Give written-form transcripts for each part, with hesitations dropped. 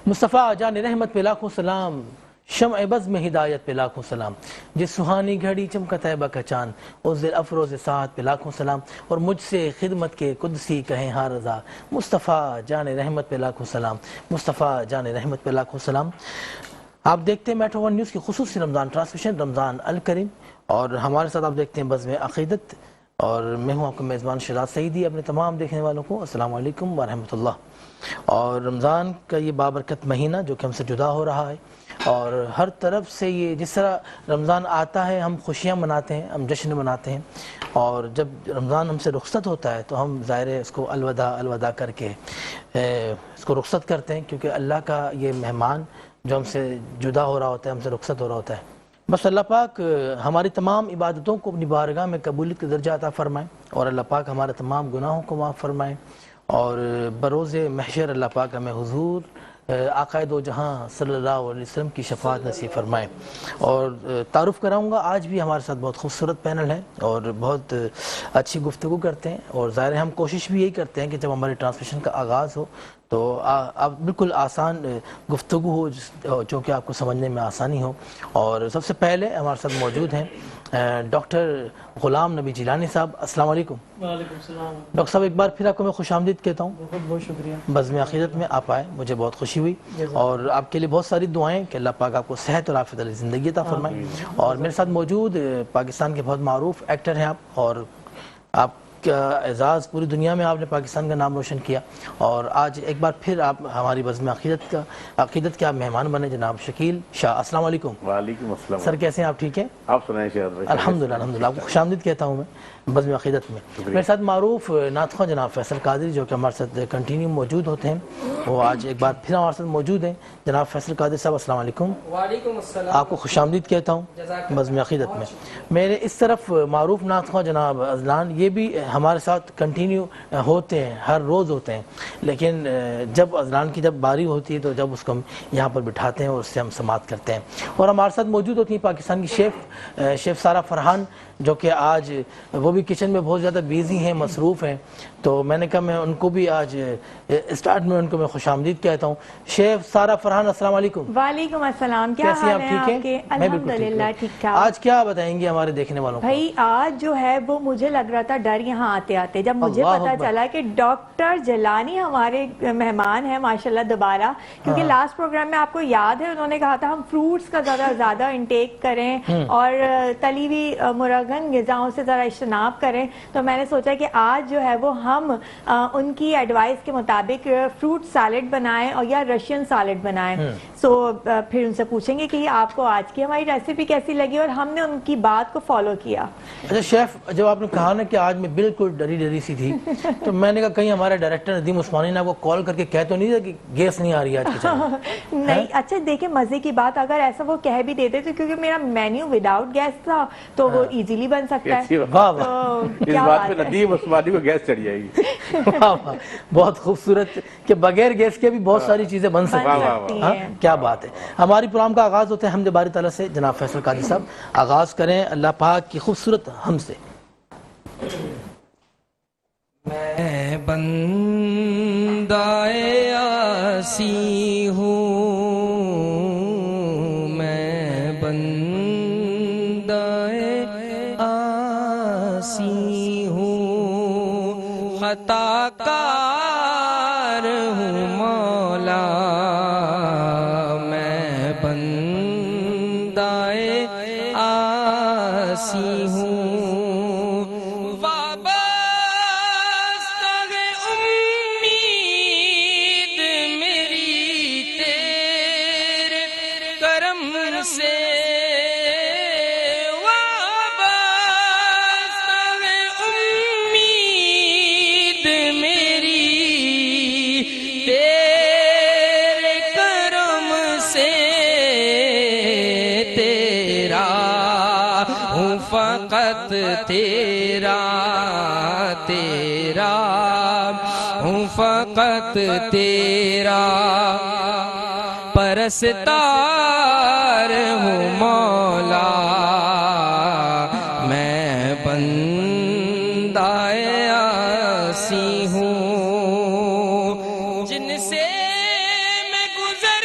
مصطفیٰ جان رحمت پہ لاکھوں سلام، شمع بز میں ہدایت پہ لاکھوں سلام، جس سہانی گھڑی چمکا طیبہ کا چاند، اس دل افروز ساعت پہ لاکھوں سلام، اور مجھ سے خدمت کے قدسی کہیں ہاں رضا، مصطفیٰ جان رحمت پہ لاکھوں سلام، مصطفیٰ جان رحمت پہ لاکھوں سلام۔ آپ دیکھتے ہیں میٹرو ون نیوز کی خصوصی رمضان ٹرانسمیشن رمضان الکریم، اور ہمارے ساتھ آپ دیکھتے ہیں بزم عقیدت، اور میں ہوں آپ کا میزبان شہزاد سعیدی۔ اپنے تمام دیکھنے والوں کو السلام علیکم ورحمۃ اللہ۔ اور رمضان کا یہ بابرکت مہینہ جو کہ ہم سے جدا ہو رہا ہے، اور ہر طرف سے یہ جس طرح رمضان آتا ہے ہم خوشیاں مناتے ہیں، ہم جشن مناتے ہیں، اور جب رمضان ہم سے رخصت ہوتا ہے تو ہم ظاہر ہے اس کو الوداع الوداع کر کے اس کو رخصت کرتے ہیں، کیونکہ اللہ کا یہ مہمان جو ہم سے جدا ہو رہا ہوتا ہے، ہم سے رخصت ہو رہا ہوتا ہے۔ بس اللہ پاک ہماری تمام عبادتوں کو اپنی بارگاہ میں قبولیت کا درجہ عطا فرمائیں، اور اللہ پاک ہمارے تمام گناہوں کو معاف فرمائیں، اور بروز محشر اللہ پاک ہمیں حضور آقا دو جہاں صلی اللہ علیہ وسلم کی شفاعت نصیب فرمائیں۔ اور تعارف کراؤں گا، آج بھی ہمارے ساتھ بہت خوبصورت پینل ہے اور بہت اچھی گفتگو کرتے ہیں، اور ظاہر ہے ہم کوشش بھی یہی کرتے ہیں کہ جب ہماری ٹرانسمیشن کا آغاز ہو تو آپ بالکل آسان گفتگو ہو جو کہ آپ کو سمجھنے میں آسانی ہو۔ اور سب سے پہلے ہمارے ساتھ موجود ہیں ڈاکٹر غلام نبی جیلانی صاحب۔ السلام علیکم۔ وعلیکم السلام۔ ڈاکٹر صاحب ایک بار پھر آپ کو میں خوش آمدید کہتا ہوں، بہت بہت شکریہ۔ بزم عقیدت میں آپ آئے، مجھے بہت خوشی ہوئی، اور آپ کے لیے بہت ساری دعائیں کہ اللہ پاک آپ کو صحت اور عافیت والی زندگی عطا فرمائے۔ اور میرے ساتھ موجود پاکستان کے بہت معروف ایکٹر ہیں آپ، اور آپ کا اعزاز پوری دنیا میں آپ نے پاکستان کا نام روشن کیا، اور آج ایک بار پھر آپ ہماری بزم عقیدت کے آپ مہمان بنے، جناب شکیل شاہ۔ السلام علیکم۔ وعلیکم السلام۔ سر کیسے ہیں آپ؟ ٹھیک ہیں؟ آپ سنائیں شہزاد بھائی۔ الحمدللہ آپ کو خوش آمدید کہتا ہوں میں بزم عقیدت میں۔ میرے ساتھ معروف نعت خواں جناب فیصل قادری جو کہ ہمارے ساتھ کنٹینیو موجود ہوتے ہیں، وہ آج ایک بار پھر ہمارے ساتھ موجود ہیں۔ جناب فیصل قادری صاحب السلام علیکم۔ وعلیکم السلام۔ آپ کو خوش آمدید کہتا ہوں بزم عقیدت میں۔ میرے اس طرف معروف نعت خواں جناب اذلان، یہ بھی ہمارے ساتھ کنٹینیو ہوتے ہیں، ہر روز ہوتے ہیں، لیکن جب اذلان کی جب باری ہوتی ہے تو جب اس کو ہم یہاں پر بٹھاتے ہیں اور اس سے ہم سماعت کرتے ہیں۔ اور ہمارے ساتھ موجود ہوتی ہیں پاکستان کی شیف سارہ فرحان، جو کہ آج وہ بھی کچن میں بہت زیادہ بیزی ہیں، مصروف ہیں، تو میں نے کہا میں ان کو بھی آج اسٹارٹ میں ان کو میں خوش آمدید کہتا ہوں۔ شیف سارہ فرحان السلام علیکم۔ وعلیکم السلام۔ کیا کیسی ہیں حال آپ؟ ہے ٹھیک آپ کے؟ ہیں؟ میں بالکل الحمدللہ ٹھیک ٹھاک۔ آج کیا بتائیں گے ہمارے دیکھنے والوں کو؟ بھائی آج جو ہے وہ مجھے لگ رہا تھا ڈر یہاں آتے آتے، جب مجھے اللہ پتا اکبر۔ چلا کہ ڈاکٹر جیلانی ہمارے مہمان ہیں ماشاءاللہ دوبارہ، کیونکہ لاسٹ پروگرام میں آپ کو یاد ہے انہوں نے کہا تھا ہم فروٹس کا زیادہ انٹیک کریں اور تلی ہوئی مرغن غذاؤں سے ذرا اجتناب کریں، تو میں نے سوچا کہ آج جو ہے وہ ہم ان کی ایڈوائس کے مطابق فروٹ سیلڈ بنائیں اور یا رشین سیلڈ بنائیں۔ سو پھر ان سے پوچھیں گے کہ آپ کو آج کی ہماری ریسیپی کیسی لگی، اور ہم نے ان کی بات کو فالو کیا۔ اچھا شیف، جب آپ نے کہا نا کہ آج میں بالکل ڈری سی تھی تو میں نے کہا کہیں ہمارے ڈائریکٹر ندیم عثمانی نے آپ کو کال کر کے کہہ تو نہیں تھا کہ گیس نہیں آ رہی آج کچن میں؟ نہیں، اچھا دیکھیں مزے کی بات، اگر ایسا وہ کہہ بھی دیتے تو کیونکہ میرا مینیو وداؤٹ گیس تھا تو وہ ایزیلی بن سکتا ہے۔ واہ واہ، اس بات پہ ندیم عثمانی کو گیس چڑھ جائے گی۔ واہ واہ، بہت خوبصورت کہ بغیر گیس کے بھی بہت ساری چیزیں بن سکتی ہیں۔ کیا بات ہے۔ ہماری پروگرام کا آغاز ہوتا ہے حمد باری تعالیٰ سے۔ جناب فیصل قادری صاحب آغاز کریں اللہ پاک کی خوبصورت ہم سے۔ میں بندہ آسی ہوں، میں بندہ آسی ہوں، خطا کار ہوں مولا، میں بندہ آسی ہوں، فقط تیرا تیرا ہوں، فقط تیرا پرستار ہوں مولا، میں بندہ آسی ہوں، جن سے میں گزر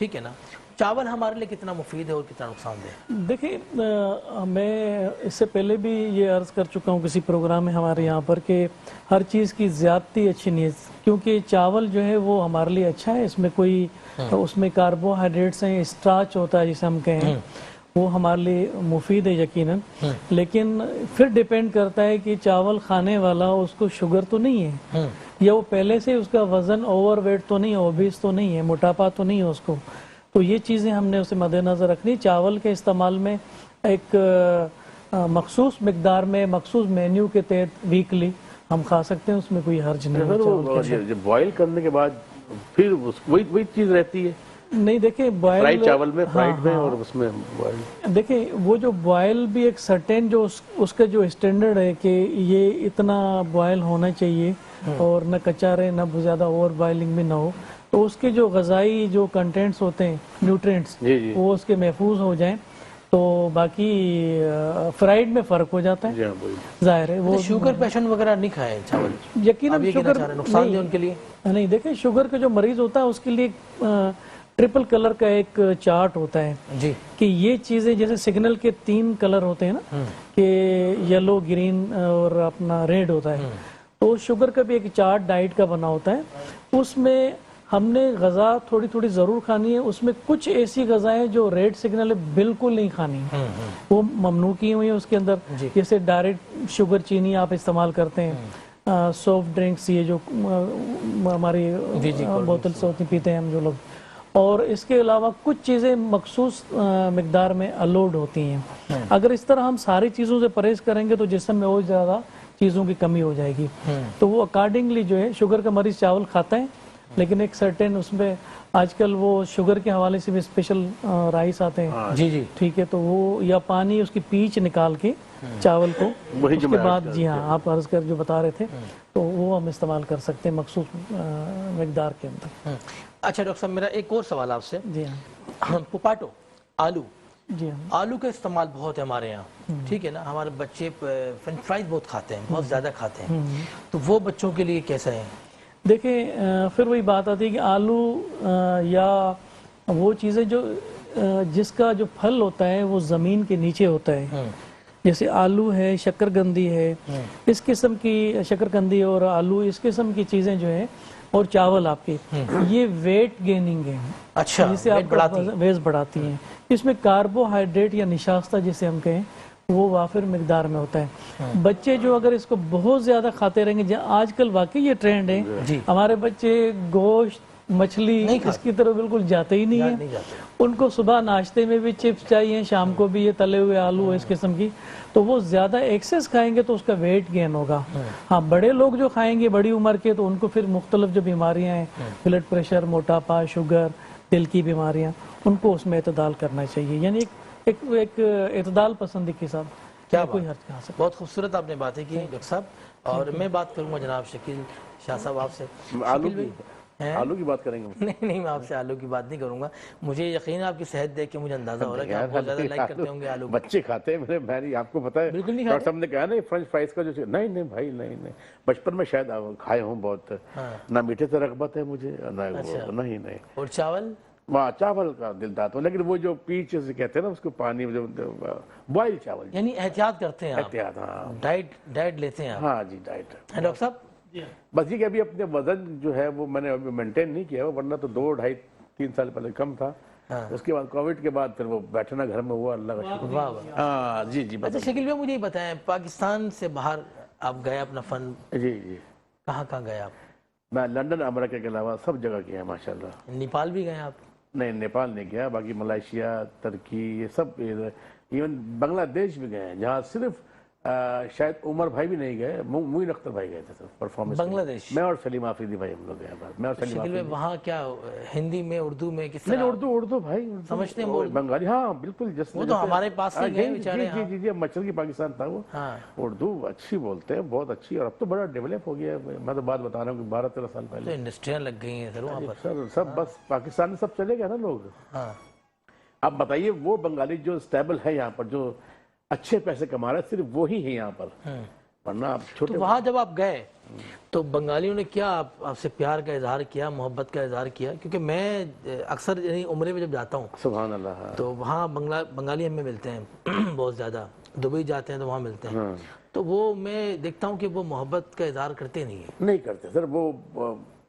ٹھیک ہے نا. چاول ہمارے لیے کتنا مفید ہے اور کتنا نقصان دہ؟ دیکھیں میں اس سے پہلے بھی یہ عرض کر چکا ہوں کسی پروگرام میں ہمارے یہاں پر کہ ہر چیز کی زیادتی اچھی نہیں ہے، کیونکہ چاول جو ہے وہ ہمارے لیے اچھا ہے، اس میں کوئی اس میں کاربوہائیڈریٹس ہیں، اسٹارچ ہوتا ہے جسے ہم کہیں، وہ ہمارے لیے مفید ہے یقیناً. لیکن پھر ڈیپینڈ کرتا ہے کہ چاول کھانے والا اس کو شوگر تو نہیں ہے، یا وہ پہلے سے اس کا وزن اوور ویٹ تو نہیں ہے، اوبیس تو نہیں ہے، موٹاپا تو نہیں ہے اس کو. تو یہ چیزیں ہم نے اسے مد نظر رکھنی. چاول کے استعمال میں ایک مخصوص مقدار میں مخصوص مینیو کے تحت ویکلی ہم کھا سکتے ہیں، اس میں کوئی حرج نہیں ہے. جب بوائل کرنے کے بعد پھر وہی چیز رہتی ہے نہیں دیکھیں بوائل فرائیڈ چاول میں، فرائیڈ میں اور اس میں بوائل. دیکھیں وہ جو بوائل بھی ایک سرٹین جو اس کا جو اسٹینڈرڈ ہے کہ یہ اتنا بوائل ہونا چاہیے اور نہ کچا رہے نہ بہت زیادہ اوور بوائلنگ بھی نہ ہو، تو اس کے جو غذائی جو کنٹینٹس ہوتے ہیں نیوٹرینٹس وہ اس کے محفوظ ہو جائیں. تو باقی فرائیڈ میں فرق ہو جاتا ہے ظاہر ہے. وہ شوگر پیشنٹ وغیرہ نہیں کھائے چاول؟ یقیناً شوگر نقصان دہ ان کے لیے نہیں. دیکھیں شوگر کا جو مریض ہوتا ہے اس کے لیے ٹرپل کلر کا ایک چارٹ ہوتا ہے جی کہ یہ چیزیں جیسے سگنل کے 3 کلر ہوتے ہیں نا کہ یلو، گرین اور اپنا ریڈ ہوتا ہے. تو شوگر کا بھی ایک چارٹ ڈائٹ کا بنا ہوتا ہے. اس میں ہم نے غذا تھوڑی تھوڑی ضرور کھانی ہے. اس میں کچھ ایسی غذائیں جو ریڈ سگنل ہے بالکل نہیں کھانی، وہ ممنوع کی ہوئی ہیں اس کے اندر. جیسے ڈائریکٹ شوگر چینی آپ استعمال کرتے ہیں، سافٹ ڈرنکس یہ جو ہماری بوتل سے ہوتی پیتے ہیں ہم جو لوگ، اور اس کے علاوہ کچھ چیزیں مخصوص مقدار میں الوڈ ہوتی ہیں. اگر اس طرح ہم ساری چیزوں سے پرہیز کریں گے تو جسم میں اور زیادہ چیزوں کی کمی ہو جائے گی. تو وہ اکارڈنگلی جو ہے شوگر کا مریض چاول کھاتا ہے، لیکن ایک سرٹن اس میں آج کل وہ شوگر کے حوالے سے بھی اسپیشل رائس آتے ہیں. جی جی ٹھیک ہے، تو وہ یا پانی اس کی پیچ نکال کے چاول کو اس کے بعد جی ہاں آپ عرض کر جو بتا رہے تھے تو وہ ہم استعمال کر سکتے ہیں مخصوص مقدار کے اندر. اچھا ڈاکٹر صاحب میرا ایک اور سوال آپ سے. جی ہاں پوپاٹو آلو، جی ہاں آلو کا استعمال بہت ہے ہمارے یہاں، ٹھیک ہے نا. ہمارے بچے فرینچ فرائز بہت کھاتے ہیں، بہت زیادہ کھاتے ہیں، تو وہ بچوں کے لیے کیسا ہے؟ دیکھیں پھر وہی بات آتی ہے کہ آلو یا وہ چیزیں جو جس کا جو پھل ہوتا ہے وہ زمین کے نیچے ہوتا ہے، جیسے آلو ہے، شکرگندی ہے، اس قسم کی شکرگندی اور آلو اس قسم کی چیزیں جو ہیں، اور چاول آپ کے یہ ویٹ گیننگ ہے. اچھا، جسے آپ ویٹ بڑھاتی ہیں. اس میں کاربوہائیڈریٹ یا نشاستہ جسے ہم کہیں وہ وافر مقدار میں ہوتا ہے. بچے جو اگر اس کو بہت زیادہ کھاتے رہیں گے، آج کل واقعی یہ ٹرینڈ ہے، ہمارے بچے گوشت مچھلی اس کی طرف بالکل جاتے ہی نہیں ہیں. ان کو صبح ناشتے میں بھی چپس چاہیے، شام کو بھی یہ تلے ہوئے آلو اس قسم کی، تو وہ زیادہ ایکسس کھائیں گے تو اس کا ویٹ گین ہوگا. ہاں بڑے لوگ جو کھائیں گے بڑی عمر کے تو ان کو پھر مختلف جو بیماریاں ہیں، بلڈ پریشر، موٹاپا، شوگر، دل کی بیماریاں، ان کو اس میں اعتدال کرنا چاہیے. یعنی ایک اعتدال پسندی کے ساتھ کیا کوئی حرج کہاں سے. بہت خوبصورت آپ نے باتیں کی ڈاکٹر صاحب. اور میں بات کروں گا جناب شکیل شاہ صاحب آپ سے. آلو کی بات کریں گے؟ نہیں میں آپ سے آلو کی بات نہیں کروں گا. مجھے یقین ہے آپ کی صحت دیکھ کے مجھے اندازہ ہو رہا ہے کہ آپ بہت زیادہ لائک کرتے ہوں گے آلو. بچے کھاتے ہیں میرے بھائی، آپ کو پتا ہے بالکل نہیں ڈاکٹر صاحب نے کہا نا فرینچ فرائز کا جو نہیں بھائی نہیں، بچپن میں شاید کھائے ہوں بہت. نہ میٹھے سے رغبت ہے مجھے نہیں. اور چاول؟ چاول کا دلدار ہوں، لیکن وہ جو پیچ سے کہتے ہیں نا اس کو پانی بوائل چاول، یعنی احتیاط کرتے ہیں، احتیاط. ہاں ڈائٹ لیتے ہیں. ہاں جی ڈائٹ. ڈاکٹر صاحب بس یہ کہ ابھی اپنے وزن جو ہے وہ میں نے ابھی مینٹین نہیں کیا، ورنہ تو 2 ڈھائی 3 سال پہلے کم تھا. اس کے بعد کووڈ کے بعد پھر وہ بیٹھنا گھر میں ہوا، اللہ کا شکر. ہاں جی جی. اچھا شکیل بھائی مجھے یہ بتائیں، پاکستان سے باہر آپ گئے اپنا فن جی جی کہاں گئے آپ؟ میں لندن، امریکہ کے علاوہ سب جگہ کیا ہے ماشاءاللہ. نیپال بھی گئے آپ؟ نہیں نیپال نہیں گیا، باقی ملائیشیا، ترکی، یہ سب، ایون بنگلہ دیش بھی گئے ہیں جہاں صرف شاید عمر بھائی بھی نہیں گئے، معین اختر بھائی گئے تھے پرفارمنس. بنگلہ دیش میں اور سلیم آفریدی بھائی ہم لوگ گئے. میں اور سلیم شکیل بھائی وہاں کیا ہندی میں، اردو میں، کس طرح؟ نہیں اردو بھائی سمجھتے ہیں بنگالی. ہاں بالکل، وہ تو ہمارے پاس ہی گئے بیچارے. جی جی مچھر کی پاکستان تھا وہ. اردو اچھی بولتے ہیں، بہت اچھی، اور اب تو بڑا ڈیولپ ہو گیا ہے. میں تو بات بتا رہا ہوں کہ 12-13 سال پہلے انڈسٹریاں لگ گئی ہیں سر وہاں پر. سر سب بس پاکستان میں سب چلے گئے نا لوگ. اب بتائیے وہ بنگالی جو اسٹیبل ہے یہاں پر، جو اچھے پیسے کما رہے ہیں، صرف وہی ہیں یہاں پر. ورنہ آپ چھوٹے تو وہاں جب آپ گئے تو بنگالیوں نے کیا آپ سے پیار کا اظہار کیا, محبت کا اظہار کیا؟ کیونکہ میں اکثر یعنی عمرے میں جب جاتا ہوں سبحان اللہ تو وہاں بنگالی ہمیں ملتے ہیں بہت زیادہ, دبئی جاتے ہیں تو وہاں ملتے ہیں, تو وہ میں دیکھتا ہوں کہ وہ محبت کا اظہار کرتے نہیں ہیں. نہیں کرتے سر, وہ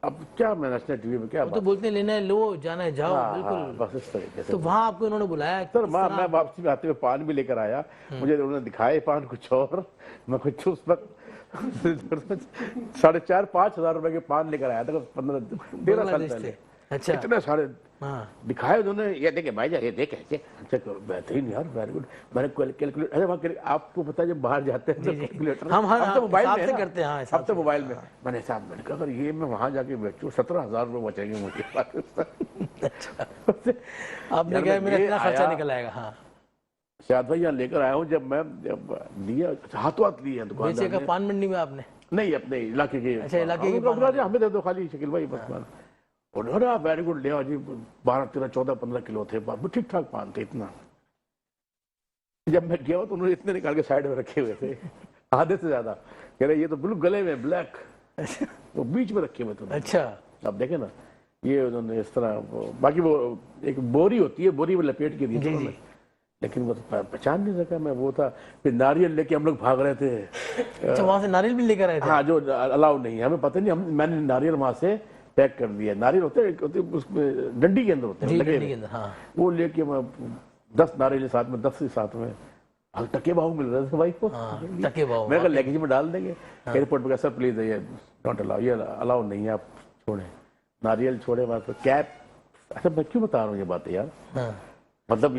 اب کیا میں نیشنل ٹی وی میں کیا وہ تو بولتے ہیں لینا ہے لو, جانا ہے جاؤ, بالکل. بس اس طریقے سے. تو وہاں آپ کو انہوں نے بلایا سر میں واپسی میں آتے ہوئے پان بھی لے کر آیا, مجھے انہوں نے دکھائے پان کچھ اور, میں کچھ اس وقت 4,500-5,000 روپے کے پان لے کر آیا تھا 15-13 سال پہلے. اچھا, اتنے سارے دکھائے انہوں نے, یہ دیکھیں بھائی جان یہ دیکھیں, اچھا بہترین یار, ویری گڈ. میں نے کیلکولیٹر, آپ کو پتا جب باہر جاتے ہیں کیلکولیٹر ہم تو موبائل میں سے کرتے ہیں, اب تو موبائل میں میں نے حساب میں کہا اگر یہ میں وہاں جا کے بیچوں 17,000 روپے بچیں گے مجھے پاکستان. آپ نے کہا میرا اتنا خرچہ نکل آئے گا. ہاں شاہد بھائی یہاں لے کر آیا ہوں, جب میں لیا ہاتھوں ہاتھ لیے ہیں بیچے کا پان منڈی میں آپ نے, نہیں اپنے علاقے کے, اچھا علاقے کے ہمیں دے دو خالی شکیل بھائی بس پان. انہوں نے ویری گڈ لیا جی, 12, 13, 14, 15 کلو تھے, ٹھیک ٹھاک پان تھے. اتنا جب میں گیا تو انہوں نے اتنے نکال کے سائڈ میں رکھے ہوئے تھے, آدھے سے زیادہ. کہہ رہے یہ تو بالکل گلے میں بلیک, وہ بیچ میں رکھے ہوئے تھے. اچھا اب دیکھیں نا یہ انہوں نے اس طرح, باقی وہ ایک بوری ہوتی ہے, بوری میں لپیٹ کے دی, لیکن وہ تو پہچان نہیں سکا میں. وہ تھا پھر ناریل لے کے ہم لوگ بھاگ رہے تھے. اچھا وہاں سے ناریل بھی لے کر آئے تھے؟ ہاں, جو الاؤ نہیں ہے, ہمیں پتہ نہیں, میں نے ناریل وہاں سے پیک کر دیا. ناریل ہوتے ہیں اس میں ڈنڈی کے اندر ہوتے ہیں, وہ لے کے میں 10 ناریل ساتھ میں, 10 ساتھ میں, ٹکے باؤ مل رہے تھے بھائی کو. ٹکے باؤ میں کہا لیگیج میں ڈال دیں گے. ایئرپورٹ پہ سر پلیز یہ ڈونٹ الاؤ, یہ الاؤ نہیں ہے, آپ چھوڑیں. ناریل چھوڑے وہاں پہ کیپ. اچھا میں کیوں بتا رہا ہوں یہ باتیں یار, مطلب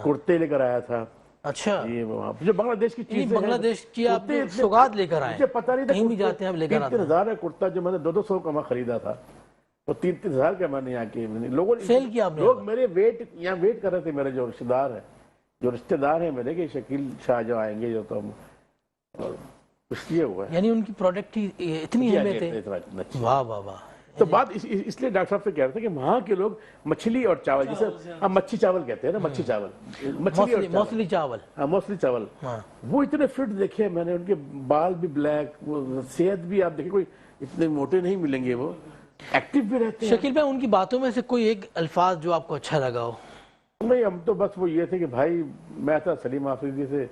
کرتے لے کر آیا تھا. اچھا یہ جو بنگلہ دیش کی چیز, بنگلہ دیش کی آپ سوغات لے کر آئے, مجھے پتہ نہیں تھا کہیں بھی جاتے ہیں آپ لے کر آتے ہیں. 3,000 ہے کرتا, جو میں نے 200 کا میں خریدا تھا, وہ 3,000 کا میں نے یہاں کے لوگوں نے سیل کیا. لوگ میرے یہاں ویٹ کر رہے تھے, میرے جو رشتہ دار ہیں میرے, کہ شکیل شاہ جو آئیں گے, جو تو اس لیے ہوا ہے. یعنی ان کی پروڈکٹ ہی اتنی اہمیت ہے. واہ واہ واہ. تو بات اس لیے ڈاکٹر صاحب سے کہہ رہے تھے کہ وہاں کے لوگ مچھلی اور چاول, جسے ہم مچھی چاول کہتے ہیں نا, مچھی چاول, موصلی چاول, ہاں موصلی چاول, وہ اتنے فٹ دیکھے میں نے, ان کے بال بھی بلیک, وہ صحت بھی آپ دیکھیں کوئی اتنے موٹے نہیں ملیں گے, وہ ایکٹیو بھی رہتے ہیں. شکیل بھائی ان کی باتوں میں سے کوئی ایک الفاظ جو آپ کو اچھا لگا ہو؟ نہیں, ہم تو بس وہ یہ تھے کہ بھائی میں تھا سلیم آفریدی سے,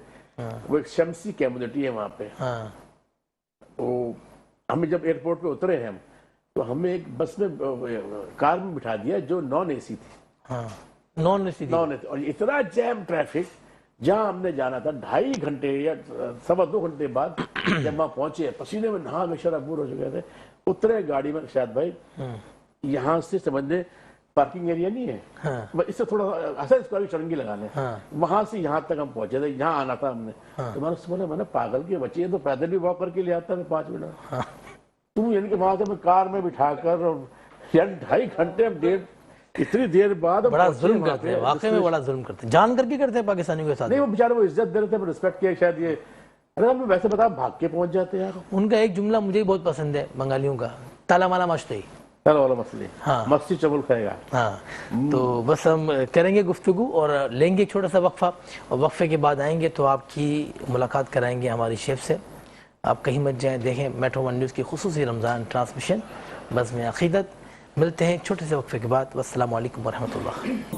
وہ ایک شمسی کمیونٹی ہے وہاں پہ. تو ہمیں جب ایئرپورٹ پہ اترے ہیں ہم, تو ہمیں ایک بس میں کار میں بٹھا دیا جو نان اے سی تھی. نان اے سی, اور اتنا جیم ٹریفک, جہاں ہم نے جانا تھا 2.5 گھنٹے یا 2.25 گھنٹے بعد جب وہاں پہنچے, پسینے میں نہا میں شرابور ہو چکے تھے, اترے گاڑی میں. شاید بھائی یہاں سے سمجھنے پارکنگ ایریا نہیں ہے, اس سے تھوڑا ایسا اس کو چرنگی لگا لیں, وہاں سے یہاں تک ہم پہنچے تھے, یہاں آنا تھا ہم نے. تو میں نے بولا, میں نے پاگل کے بچے تو پیدل بھی واک کر کے لے آتا ہے 5 منٹ, تم یعنی کہ وہاں سے میں کار میں بٹھا کر, اور 2.5 گھنٹے اتنی دیر بعد. بڑا ظلم کرتے ہیں, واقعی میں بڑا ظلم کرتے ہیں, جان کر کے کرتے ہیں پاکستانیوں کے ساتھ. نہیں, وہ بیچارے وہ عزت دے رہے تھے, رسپیکٹ کیا شاید. یہ ارے ویسے بتا, بھاگ کے پہنچ جاتے ہیں. ان کا ایک جملہ مجھے بہت پسند ہے بنگالیوں کا, تالا مالا مشتی, تالا والا مسئلے, مستی چبل کھائے گا. ہاں, تو بس ہم کریں گے گفتگو اور لیں گے چھوٹا سا وقفہ, اور وقفے کے بعد آئیں گے تو آپ کی ملاقات کرائیں گے ہماری شیف سے. آپ کہیں مت جائیں, دیکھیں میٹرو ون نیوز کی خصوصی رمضان ٹرانسمیشن بزم عقیدت. ملتے ہیں چھوٹے سے وقفے کے بعد. والسلام علیکم ورحمۃ اللہ.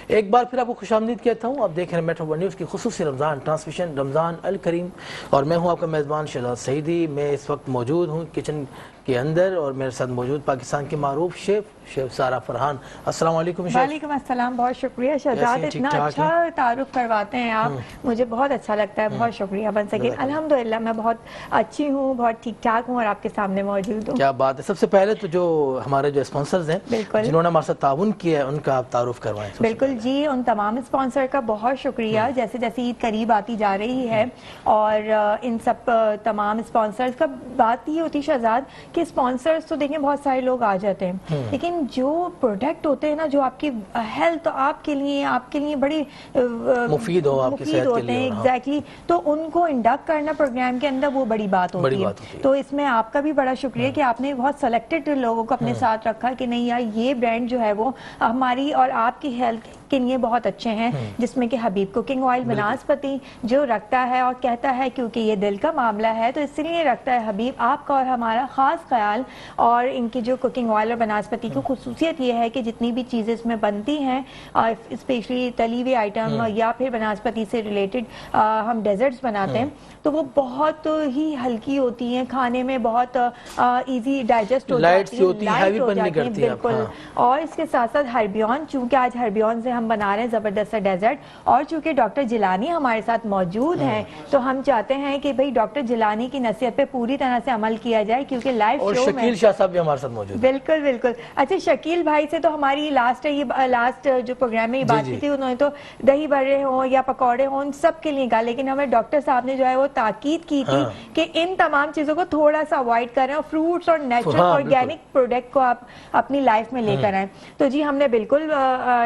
ایک بار پھر آپ کو خوش آمدید کہتا ہوں. آپ دیکھ رہے ہیں میٹرو ون نیوز کی خصوصی رمضان ٹرانسمیشن رمضان الکریم, اور میں ہوں آپ کا میزبان شہزاد سعیدی. میں اس وقت موجود ہوں کچن کے اندر, اور میرے ساتھ موجود پاکستان کے معروف شیف سارہ فرحان. السلام علیکم شیف. وعلیکم السلام, بہت شکریہ شہزاد, اتنا اچھا تعارف کرواتے ہیں آپ, مجھے بہت اچھا لگتا ہے, بہت شکریہ. ون سیکنڈ, الحمدللہ میں بہت اچھی ہوں, بہت ٹھیک ٹھاک ہوں, اور آپ کے سامنے موجود ہوں. کیا بات ہے. سب سے پہلے تو جو ہمارے جو اسپانسرز ہیں جنہوں نے ہمارے ساتھ تعاون کیا ہے, ان کا آپ تعارف کروائیں. بالکل جی, ان تمام اسپانسر کا بہت شکریہ. جیسے جیسے عید قریب آتی جا رہی ہے, اور ان سب تمام اسپانسرز کا بات یہ ہوتی شہزاد کہ اسپانسرز تو دیکھیں بہت سارے لوگ آ جاتے ہیں, لیکن جو پروڈکٹ ہوتے ہیں نا, جو آپ کی ہیلتھ آپ کے لیے بڑی مفید ہوتے ہیں, ایگزیکٹلی, تو ان کو انڈکٹ کرنا پروگرام کے اندر وہ بڑی بات ہوتی ہے. تو اس میں آپ کا بھی بڑا شکریہ کہ آپ نے بہت سلیکٹڈ لوگوں کو اپنے ساتھ رکھا کہ نہیں یار, یہ برانڈ جو ہے وہ ہماری اور آپ کی ہیلتھ کے لیے بہت اچھے ہیں، جس میں کہ حبیب کوکنگ آئل بناسپتی جو رکھتا ہے اور کہتا ہے کیونکہ یہ دل کا معاملہ ہے تو اس لیے رکھتا ہے حبیب آپ کا اور ہمارا خاص خیال. اور ان کی جو کوکنگ آئل اور بناسپتی کی خصوصیت یہ ہے کہ جتنی بھی چیزیں اس میں بنتی ہیں اسپیشلی تلی ہوئی آئٹم یا پھر بناسپتی سے ریلیٹڈ ہم ڈیزرٹس بناتے ہیں تو وہ بہت ہی ہلکی ہوتی ہیں، کھانے میں بہت ایزی ڈائجسٹ ہو جاتی ہیں، بالکل. اور اس کے ساتھ ساتھ ہربیون، چونکہ آج ہربیون سے ہم بنا رہے ہیں زبردست ڈیزرٹ، اور چونکہ ڈاکٹر جیلانی ہمارے ساتھ موجود ہیں تو ہم چاہتے ہیں کہ بھئی ڈاکٹر جیلانی کی نصیحت پہ پوری طرح سے عمل کیا جائے کیونکہ لائیو شو میں. شکیل شاہ صاحب بھی ہمارے ساتھ موجود ہیں. بالکل بالکل. اچھا شکیل بھائی سے تو ہماری لاسٹ جو پروگرام میں یہ بات کی تھی، انہوں نے تو دہی بڑے ہوں یا پکوڑے ہوں ان سب کے لیے کہا، لیکن ہمیں ڈاکٹر صاحب نے جو ہے وہ تاکید کی تھی کہ ان تمام چیزوں کو تھوڑا سا اوائڈ کریں اور فروٹس اور نیچرل آرگینک پروڈکٹ کو آپ اپنی لائف میں لے کر آئیں. تو جی ہم نے بالکل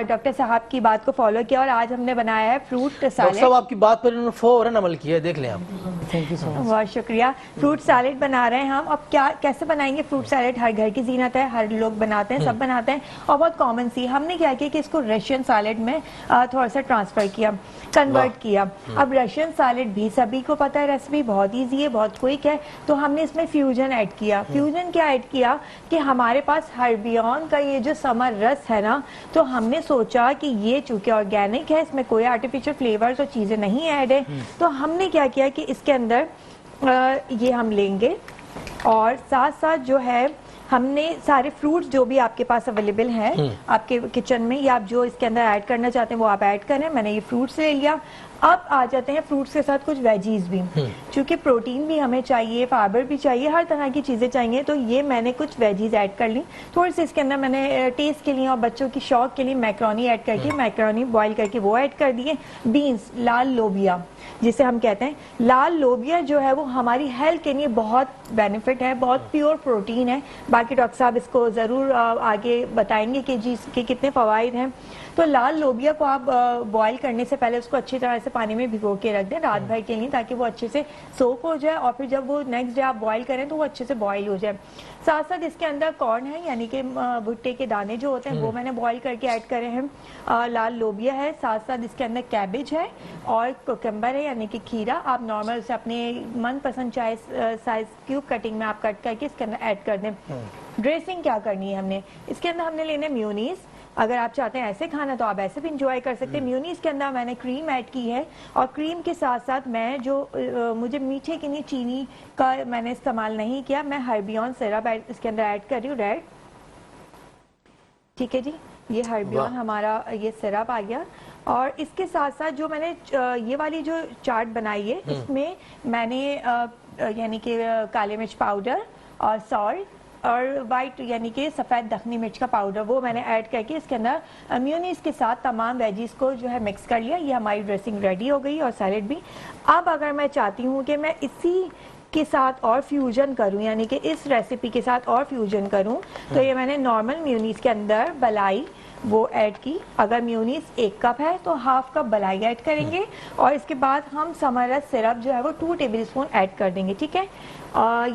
ڈاکٹر صاحب کی بات کو فالو کیا اور آج ہم نے بنایا ہے فروٹ سیلیڈ. ڈاکٹر صاحب آپ کی بات پر انہوں نے فوراً عمل کیا ہے، دیکھ لیں آپ. بہت شکریہ. فروٹ سیلیڈ بنا رہے ہیں ہم. اب کیسے بنائیں گے فروٹ سیلیڈ؟ ہر گھر کی زینت ہے، ہر لوگ بناتے ہیں، سب بناتے ہیں اور بہت کامن سی. ہم نے کیا کیا کہ اس کو رشین سیلیڈ میں تھوڑا سا ٹرانسفر کیا، کنورٹ کیا. اب رشین سیلیڈ بھی سبھی کو پتہ ہے ریسیپی بہت ایزی ہے، بہت کوئک ہے. تو ہم نے اس میں فیوژن ایڈ کیا. فیوژن کیا ایڈ کیا کہ ہمارے پاس ہربیون کا یہ جو سمر رس ہے نا، تو ہم نے سوچا کہ یہ چونکہ آرگینک ہے، اس میں کوئی آرٹیفیشل فلیورز اور چیزیں نہیں ایڈ ہے، تو ہم نے کیا کیا کہ اس کے اندر یہ ہم لیں گے اور ساتھ ساتھ جو ہے ہم نے سارے فروٹس جو بھی آپ کے پاس اویلیبل ہیں آپ کے کچن میں یا آپ جو اس کے اندر ایڈ کرنا چاہتے ہیں وہ آپ ایڈ کریں. میں نے یہ فروٹس لے لیا. اب آ جاتے ہیں فروٹس کے ساتھ کچھ ویجیز بھی، چونکہ پروٹین بھی ہمیں چاہیے، فائبر بھی چاہیے، ہر طرح کی چیزیں چاہیے. تو یہ میں نے کچھ ویجیز ایڈ کر لی تھوڑی سی. اس کے اندر میں نے ٹیسٹ کے لیے اور بچوں کی شوق کے لیے میکرونی ایڈ کر کے میکرونی بوائل کر کے وہ ایڈ کر دیے. بینس، لال لوبیا جسے ہم کہتے ہیں، لال لوبیا جو ہے وہ ہماری ہیلتھ کے لیے بہت بینیفٹ ہے، بہت پیور پروٹین ہے. باقی ڈاکٹر صاحب اس کو ضرور آگے بتائیں گے کہ جی اس کے کتنے فوائد ہیں. تو لال لوبیا کو آپ بوائل کرنے سے پہلے اس کو اچھی طرح سے پانی میں بھگو کے رکھ دیں رات بھر کے لیے تاکہ وہ اچھے سے سوک ہو جائے اور پھر جب وہ نیکسٹ ڈے آپ بوائل کریں تو وہ اچھے سے بوائل ہو جائے. ساتھ ساتھ اس کے اندر کارن ہے یعنی کہ بھٹے کے دانے جو ہوتے ہیں وہ میں نے بوائل کر کے ایڈ کرے ہیں. لال لوبیا ہے، ساتھ ساتھ اس کے اندر کیبج ہے اور کوکمبر ہے یعنی کہ کھیرا. آپ نارمل سے اپنے من پسند چاہے سائز کیوب کٹنگ میں آپ کٹ کر کے اس کے اندر ایڈ کر دیں. ڈریسنگ کیا کرنی ہے ہم نے اس کے اندر ہم نے لینے میونیز. اگر آپ چاہتے ہیں ایسے کھانا تو آپ ایسے بھی انجوائے کر سکتے ہیں. میونیز کے اندر میں نے کریم ایڈ کی ہے اور کریم کے ساتھ ساتھ میں جو مجھے میٹھے کے لیے چینی کا میں نے استعمال نہیں کیا، میں ہربیون سرپ اس کے اندر ایڈ کر رہی ہوں ریڈ. ٹھیک ہے جی، یہ ہربیون ہمارا یہ سرپ آ گیا. اور اس کے ساتھ ساتھ جو میں نے یہ والی جو چاٹ بنائی ہے اس میں میں نے یعنی کہ کالے مرچ پاؤڈر اور سالٹ اور وائٹ یعنی کہ سفید دکنی مرچ کا پاؤڈر وہ میں نے ایڈ کر کے اس کے اندر میونیز کے ساتھ تمام ویجیز کو جو ہے مکس کر لیا. یہ ہماری ڈریسنگ ریڈی ہو گئی اور سیلیڈ بھی. اب اگر میں چاہتی ہوں کہ میں اسی کے ساتھ اور فیوژن کروں یعنی کہ اس ریسیپی کے ساتھ اور فیوژن کروں تو یہ میں نے نارمل میونیز کے اندر بلائی وہ ایڈ کی. اگر میونیز 1 کپ ہے تو ½ کپ بلائی ایڈ کریں گے اور اس کے بعد ہم سمرس سرپ جو ہے وہ 2 ٹیبل اسپون ایڈ کر دیں گے. ٹھیک ہے،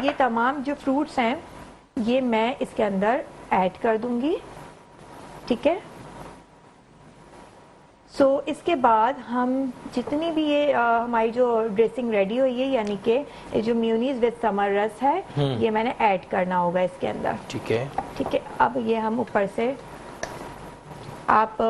یہ تمام جو فروٹس ہیں یہ میں اس کے اندر ایڈ کر دوں گی. ٹھیک ہے، سو اس کے بعد ہم جتنی بھی یہ ہماری جو ڈریسنگ ریڈی ہوئی ہے یعنی کہ جو میونیز وتھ سمر رس ہے یہ میں نے ایڈ کرنا ہوگا اس کے اندر. ٹھیک ہے ٹھیک ہے. اب یہ ہم اوپر سے آپ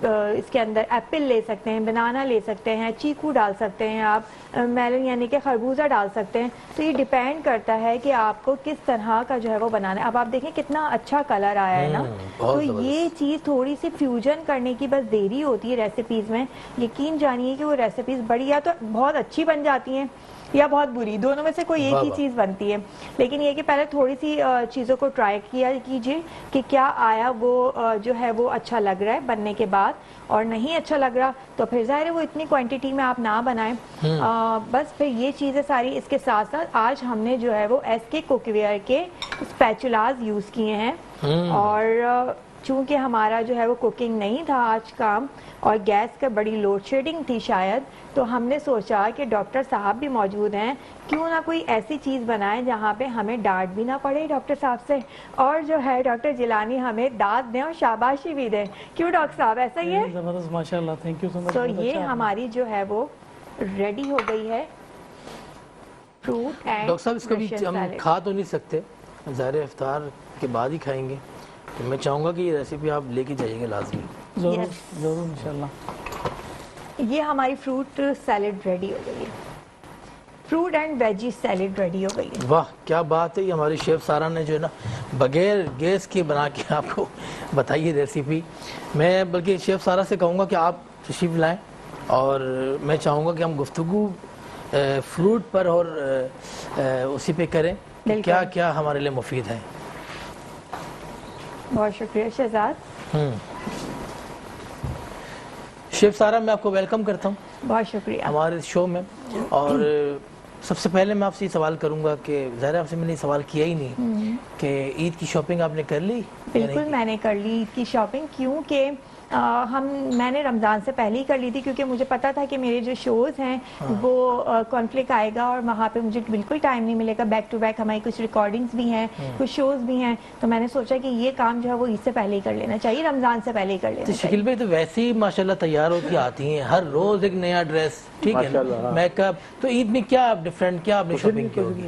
اس کے اندر ایپل لے سکتے ہیں، بنانا لے سکتے ہیں، چیکو ڈال سکتے ہیں، آپ میلن یعنی کہ خربوزہ ڈال سکتے ہیں. تو یہ ڈیپینڈ کرتا ہے کہ آپ کو کس طرح کا جو ہے وہ بنانا ہے. اب آپ دیکھیں کتنا اچھا کلر آیا ہے نا. تو یہ چیز تھوڑی سی فیوژن کرنے کی بس دیری ہوتی ہے ریسیپیز میں. یقین جانیے کہ وہ ریسیپیز بڑی یا تو بہت اچھی بن جاتی ہیں یا بہت بری، دونوں میں سے کوئی ایک ہی چیز بنتی ہے. لیکن یہ کہ پہلے تھوڑی سی چیزوں کو ٹرائی کیا کیجیے کہ کیا آیا وہ جو ہے وہ اچھا لگ رہا ہے بننے کے بعد، اور نہیں اچھا لگ رہا تو پھر ظاہر ہے وہ اتنی کوانٹٹی میں آپ نہ بنائیں. بس پھر یہ چیزیں ساری اس کے ساتھ ساتھ آج ہم نے جو ہے وہ ایس کے کوک ویئر کے اسپیچولاز یوز کیے ہیں اور چونکہ ہمارا جو ہے وہ کوکنگ نہیں تھا آج کام اور گیس کا بڑی لوڈ شیڈنگ تھی شاید، تو ہم نے سوچا کہ ڈاکٹر صاحب بھی موجود ہیں، کیوں نہ کوئی ایسی چیز بنائیں جہاں پہ ہمیں ڈانٹ بھی نہ پڑے ڈاکٹر صاحب سے، اور جو ہے ڈاکٹر جیلانی ہمیں داد دیں اور شاباشی بھی دیں. کیوں ڈاکٹر صاحب ایسا ہی ہے؟ زبردست، ماشاء اللہ، تھینک یو سو مچ. تو یہ ہماری جو ہے وہ ریڈی ہو گئی ہے فروٹ اینڈ ڈاکٹر صاحب اس کو بھی ہم کھا تو نہیں سکتے، ظاہر افطار کے بعد ہی کھائیں گے، تو میں چاہوں گا کہ یہ ریسیپی آپ لے کے جائیں گے لازمی. ضرور ضرور انشاءاللہ. یہ ہماری فروٹ سیلڈ ریڈی ہو گئی ہے، fruit and veggie salad ready ہو گئی ہے. واہ کیا بات ہے، یہ ہماری شیف سارا نے جو ہے نا بغیر گیس کے بنا کے آپ کو بتائیے ریسیپی. میں بلکہ شیف سارا سے کہوں گا کہ آپ تشریف لائیں، اور میں چاہوں گا کہ ہم گفتگو فروٹ پر اور اسی پہ کریں کہ کیا کیا ہمارے لیے مفید ہے. بہت شکریہ شہزاد. شیف سارا میں آپ کو ویلکم کرتا ہوں بہت شکریہ ہمارے شو میں. اور سب سے پہلے میں آپ سے یہ سوال کروں گا کہ ظاہر آپ سے میں نے سوال کیا ہی نہیں کہ عید کی شاپنگ آپ نے کر لی؟ بالکل میں نے کر لی عید کی شاپنگ، کیونکہ میں نے رمضان سے پہلے ہی کر لی تھی، کیونکہ مجھے پتا تھا کہ میرے جو شوز ہیں وہ کانفلکٹ آئے گا اور وہاں پہ مجھے بالکل ٹائم نہیں ملے گا. بیک ٹو بیک ہماری کچھ ریکارڈنگز بھی ہیں، کچھ شوز بھی ہیں، تو میں نے سوچا کہ یہ کام جو ہے وہ عید سے پہلے ہی کر لینا چاہیے، رمضان سے پہلے ہی کر لینا چاہیے. شکیل بھائی تو ویسے ہی ماشاءاللہ تیار ہو کے آتی ہیں، ہر روز ایک نیا ڈریس، ٹھیک ہے نا، میک اپ. تو عید میں کیا ڈفرینٹ کیا آپ نے شاپنگ کی ہوگی؟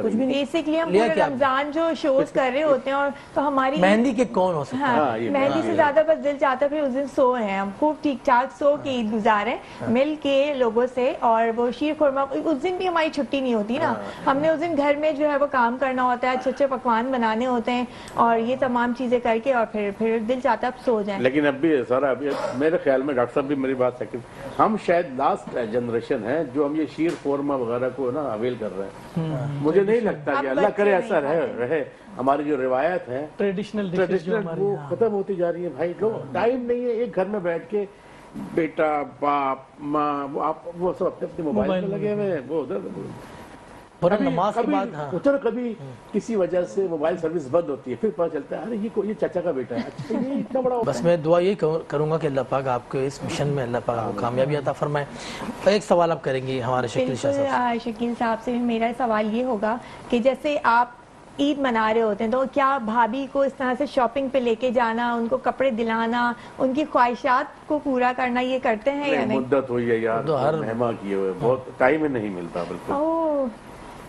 کچھ بھی نہیں، بیسکلی ہم پورے رمضان جو شوز کر رہے ہوتے ہیں، اور تو ہماری مہندی کے کون ہو سکتا ہے؟ ہاں مہندی سے زیادہ بس دل چاہتا ہے پھر اس دن سو ہیں ہم خوب ٹھیک ٹھاک سو کے عید گزاریں مل کے لوگوں سے. اور وہ شیر خورما اس دن بھی ہماری چھٹی نہیں ہوتی نا، ہم نے اس دن گھر میں جو ہے وہ کام کرنا ہوتا ہے، اچھے اچھے پکوان بنانے ہوتے ہیں، اور یہ تمام چیزیں کر کے اور پھر دل چاہتا ہے اب سو جائیں. لیکن اب بھی سارا ابھی میرے خیال میں ڈاکٹر صاحب بھی میری بات سکتے، ہم شاید لاسٹ جنریشن ہے جو ہم یہ شیر خورما وغیرہ کو نا اویل کر رہے ہیں. مجھے نہیں لگتا کہ اللہ کرے ایسا رہے. ہماری جو روایت ہے ٹریڈیشنل وہ ختم ہوتی جا رہی ہے. بھائی لوگ ٹائم نہیں ہے ایک گھر میں بیٹھ کے بیٹا باپ ماں وہ سب اپنے اپنے موبائل میں لگے ہوئے ہیں. وہ ادھر نماز کے بعد ادھر کبھی کسی وجہ سے موبائل سروس بند ہوتی ہے، پھر پتہ چلتا ہے ارے یہ چچا کا بیٹا ہے. اچھا یہ اتنا بڑا بس میں دعا یہی کروں گا کہ اللہ پاک آپ کو اس مشن میں اللہ پاک آپ کو کامیابی عطا فرمائے. ایک سوال آپ کریں گے ہمارے شکیل شاہ صاحب؟ شکیل صاحب سے میرا سوال یہ ہوگا کہ جیسے آپ عید منا رہے ہوتے ہیں تو کیا بھابھی کو اس طرح سے شاپنگ پہ لے کے جانا، ان کو کپڑے دلانا، ان کی خواہشات کو پورا کرنا یہ کرتے ہیں یا نہیں؟ مدت ہوئی ہے یار مہما کیے ہوئے، بہت ٹائم ہی نہیں ملتا. بالکل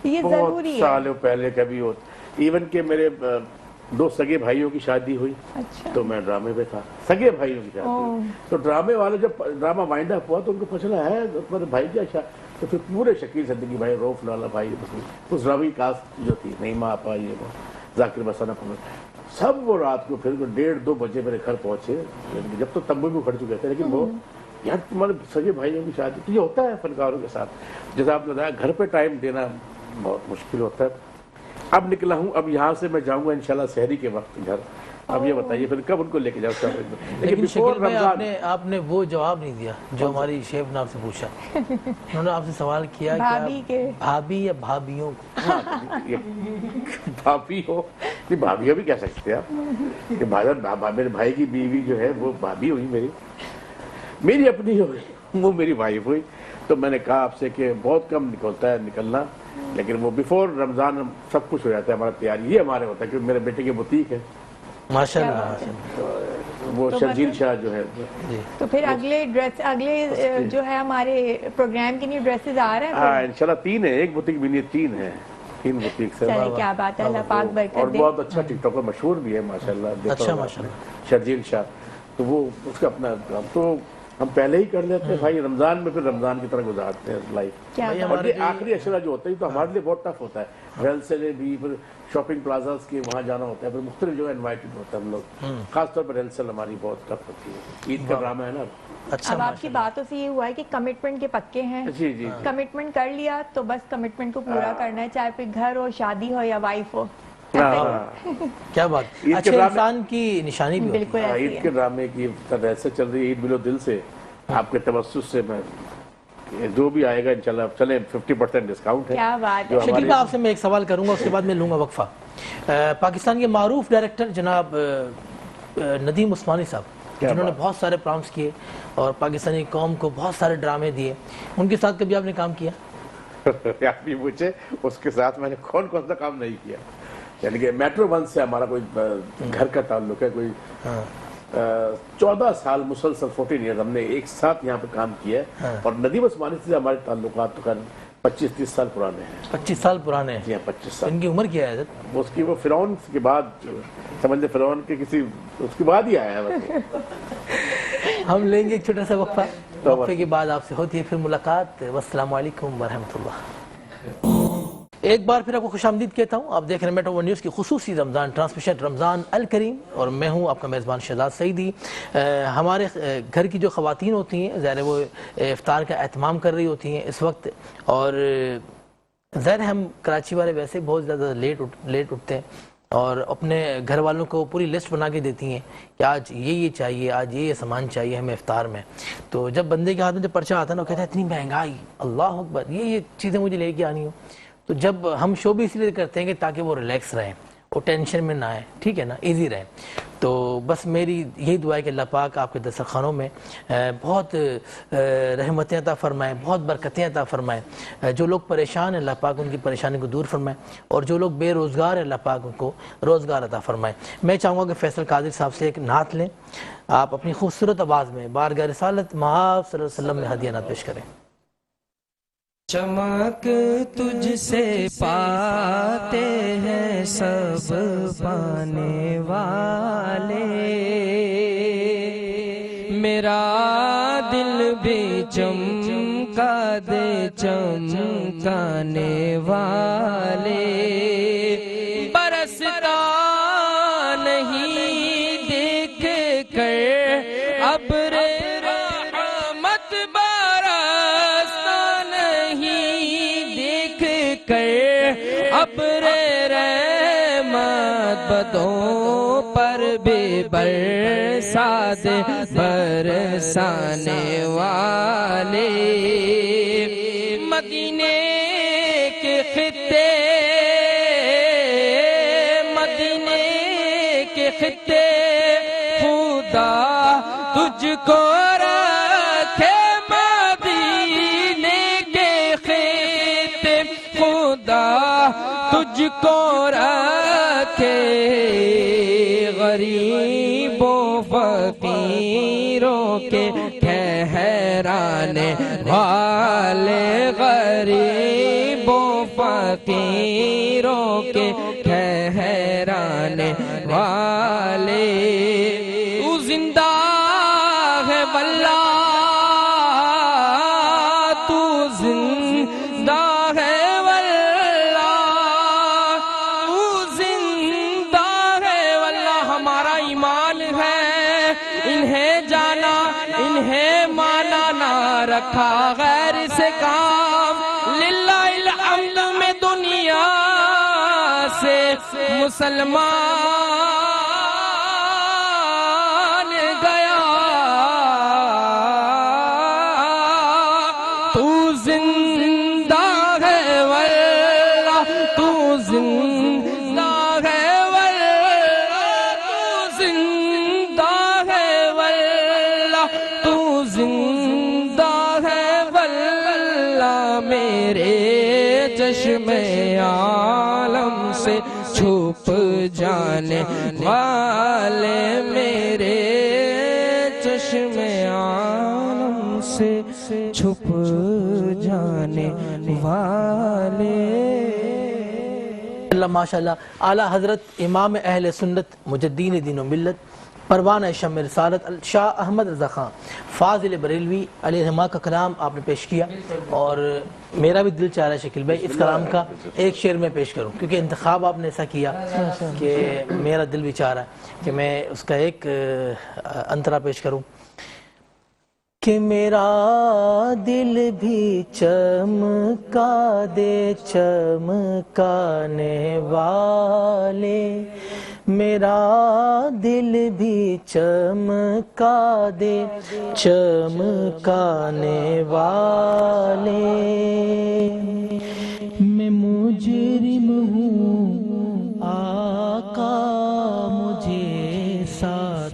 یہ ضروری ہے. بہت سالوں پہلے کبھی ایون کہ میرے دو سگے بھائیوں کی شادی ہوئی تو میں ڈرامے پہ تھا. سگے بھائیوں کی شادی ہوئی تو ڈرامے والے جب ڈرامہ وائنڈ اپ ہوا تو ان کو پوچھنا ہے تمہارے بھائی کیا تو پھر پورے شکیل صدیقی بھائی، روف لالا بھائی، اس ڈرامی کاسٹ جو تھی نعیمہ آپا، یہ وہ ذاکر بسانہ، سب وہ رات کو پھر 1:30-2 بجے میرے گھر پہنچے جب تو تمبو بھی اکھڑ چکے تھے. لیکن وہ یار تمہارے سگے بھائیوں کی شادی تو یہ ہوتا ہے فنکاروں کے ساتھ، جیسا آپ نے بتایا گھر پہ ٹائم دینا بہت مشکل ہوتا ہے. اب نکلا ہوں، اب یہاں سے میں جاؤں گا انشاءاللہ سحری کے وقت گھر. اب یہ بتائیے پھر کب ان کو لے کے جاؤ شاپنگ میں؟ لیکن شکیل بھائی آپ نے وہ جواب نہیں دیا جو ہماری شیف نے آپ سے پوچھا. انہوں نے آپ سے سوال کیا کہ بھابھی یا بھابھیوں کو؟ بھابھی ہو نہیں، بھابھیوں بھی کہہ سکتے ہیں آپ کہ میرے بھائی کی بیوی جو ہے وہ بھابھی ہوئی، میری اپنی ہوئی، وہ میری وائف ہوئی. تو میں نے کہا آپ سے کہ بہت کم نکلتا ہے نکلنا، لیکن وہ بیفور رمضان سب کچھ ہو جاتا ہے ہمارا تیاری. یہ ہمارے ہوتا ہے کہ میرے بیٹے کی بوتیک ہے ماشاءاللہ، وہ شرجیل شاہ جو ہے. تو پھر اگلے جو ہے ہمارے پروگرام کے لیے ڈریسز آ رہے ہیں؟ ہاں انشاءاللہ 3 ہے، ایک بوتیک بھی نہیں 3 ہے، 3 بوتیک سے. کیا بات ہے، اللہ پاک برکت دے. اور بہت اچھا ٹک ٹاکر مشہور بھی ہے ماشاءاللہ. اچھا ماشاءاللہ شرجیل شاہ، تو وہ اس کا اپنا کام تو ہم پہلے ہی کر لیتے ہیں بھائی. رمضان میں پھر رمضان کی طرح گزارتے ہیں لائف. اور یہ آخری اشرا جو ہوتا ہے تو ہمارے لیے بہت ٹف ہوتا ہے. ریل سے بھی پھر شاپنگ پلازاز کے وہاں جانا ہوتا ہے، پھر مختلف جو ہے انوائٹڈ ہوتا ہے ہم لوگ. خاص طور پر ریل سیل ہماری بہت ٹف ہوتی ہے. عید کا ڈرامہ ہے نا. اب آپ کی باتوں سے یہ ہوا ہے کہ کمٹمنٹ کے پکے ہیں. جی کمٹمنٹ کر لیا تو بس کمٹمنٹ کو پورا کرنا ہے، چاہے پھر گھر ہو، شادی ہو یا وائف ہو. کیا بات. اچھا انسان کی نشانی بھی بالکل عید کے ڈرامے کی ایسے چل رہی ہے. عید ملو دل سے آپ کے توسط سے میں جو بھی آئے گا انشاءاللہ چلیں 50% ڈسکاؤنٹ ہے. کیا بات ہے. شکیل بھائی آپ سے میں ایک سوال کروں گا، اس کے بعد میں لوں گا وقفہ. پاکستان کے معروف ڈائریکٹر جناب ندیم عثمانی صاحب جنہوں نے بہت سارے پروگرامس کیے اور پاکستانی قوم کو بہت سارے ڈرامے دیے، ان کے ساتھ کبھی آپ نے کام کیا؟ آپ بھی پوچھے اس کے ساتھ میں نے کون کون سا کام نہیں کیا. یعنی کہ میٹرو ون سے ہمارا کوئی گھر کا تعلق ہے، کوئی 14 سال مسلسل 14 ایئر ہم نے ایک ساتھ یہاں پہ کام کیا ہے. اور ندیم عثمانی سے ہمارے تعلقات تو 25-30 سال پرانے ہیں. 25 سال پرانے ہیں؟ جی ہاں 25 سال. ان کی عمر کیا ہے؟ اس کی وہ فرعون کے بعد سمجھ لیں، فرعون کے کسی اس کے بعد ہی آیا ہے. ہم لیں گے ایک چھوٹا سا وقفہ، وقفے کے بعد آپ سے ہوتی ہے پھر ملاقات. والسلام علیکم ورحمۃ اللہ. ایک بار پھر آپ کو خوش آمدید کہتا ہوں. آپ دیکھ رہے ہیں میٹرو ون نیوز کی خصوصی رمضان ٹرانسمیشن رمضان الکریم، اور میں ہوں آپ کا میزبان شہزاد سعیدی. ہمارے گھر کی جو خواتین ہوتی ہیں ظاہر ہے وہ افطار کا اہتمام کر رہی ہوتی ہیں اس وقت، اور ظاہر ہم کراچی والے ویسے بہت زیادہ لیٹ اٹھتے ہیں اور اپنے گھر والوں کو پوری لسٹ بنا کے دیتی ہیں کہ آج یہ چاہیے، آج یہ سامان چاہیے ہمیں افطار میں. تو جب بندے کے ہاتھ میں جب پرچہ آتا ہے نا، وہ کہتا ہے اتنی مہنگائی، اللہ اکبر، یہ چیزیں مجھے لے کے آنی ہوں. تو جب ہم شو بھی اس لیے کرتے ہیں کہ تاکہ وہ ریلیکس رہیں، وہ ٹینشن میں نہ آئے، ٹھیک ہے نا، ایزی رہیں. تو بس میری یہی دعا ہے کہ اللہ پاک آپ کے دسترخوانوں میں بہت رحمتیں عطا فرمائیں، بہت برکتیں عطا فرمائیں. جو لوگ پریشان ہیں اللہ پاک ان کی پریشانی کو دور فرمائیں، اور جو لوگ بے روزگار ہیں اللہ پاک ان کو روزگار عطا فرمائیں. میں چاہوں گا کہ فیصل قادری صاحب سے ایک نعت لیں، آپ اپنی خوبصورت آواز میں بارگاہ رسالت محمد صلی اللہ علیہ وسلم میں ہدیہ نعت پیش کریں. چمک تجھ سے پاتے ہیں سب پانے والے، میرا دل بھی چمکا دے چمکانے والے. برستا نہیں دیکھ کر ابر رحمت، ابر رحمت بدوں پر بھی برسا دے برسانے والے. مدینے کے خطے، مدینے کے خطے، خدا تجھ کو رکھے. مدینے کے خطے خدا تجھ کو رکھے. غریبوں فقیروں کے ٹھہرانے والے، غریبوں فقیروں کے ٹھہرانے والے. تو زندہ ہے واللہ، تو زندہ ہے رکھا غیر سے کام. للہ الحمد میں دنیا سے مسلمان گیا. تو زندہ ہے واللہ، تو زندہ ہے واللہ، تو زندہ ہے واللہ، تو زندہ میرے چشم عالم سے چھپ جانے والے، میرے چشم عالم سے چھپ جانے والے. اللہ ماشاءاللہ. اعلیٰ حضرت امام اہل سنت مجدین دین و ملت پروانہ شمع رسالت شاہ احمد رضا خان فاضل بریلوی علیہ الرحمہ کا کلام آپ نے پیش کیا، اور میرا بھی دل چاہ رہا ہے شکیل بھائی اس کلام کا ایک شعر میں پیش کروں، کیونکہ انتخاب آپ نے ایسا کیا کہ میرا دل بھی چاہ رہا ہے کہ میں اس کا ایک انترا پیش کروں. کہ میرا دل بھی چمکا دے چمکانے والے، میرا دل بھی چمکا دے چمکانے والے. میں مجرم ہوں آقا مجھے ساتھ